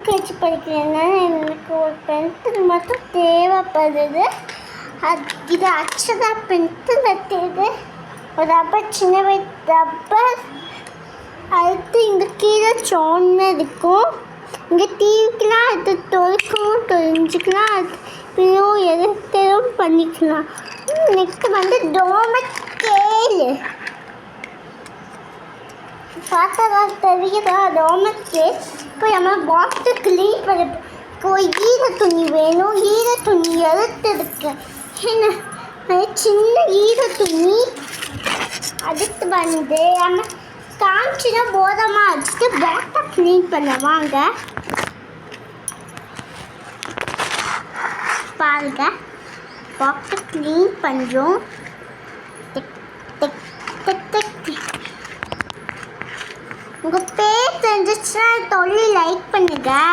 UKG படிக்கிறேன்னா எனக்கு ஒரு pencil மட்டும் தேவைப்படுது. இது அக்ஷரா பென்சில் வச்சுது. ஒரு ரப்பர் சின்ன ரப்பர். அடுத்து இங்கே கீழே சோன்னு இருக்கும். இங்கே டிவிக்கெலாம் அது தொலைக்கவும் தொலைஞ்சிக்கலாம். அது பின்னும் எதுவும் பண்ணிக்கலாம். நெக்ஸ்ட் வந்து டோமட் ஸ்கேலு. பார்த்தா தெரியுதா டோமட் ஸ்கேல்? இப்போ நம்ம பாக்ஸை க்ளீன் பண்ண ஈர துணி வேணும். ஈர துணி எடுத்துருக்கு. என்ன சின்ன ஈர துணி. அடுத்து வந்து நம்ம காமிச்சுனா போதமாக வச்சுட்டு பாக்ஸை க்ளீன் பண்ண வாங்க. பாருங்க, பாக்ஸை க்ளீன் பண்ணுறோம். உங்கள் பேர் தெரிஞ்சிச்சுன்னா தொழில் லைக் பண்ணுங்கள்.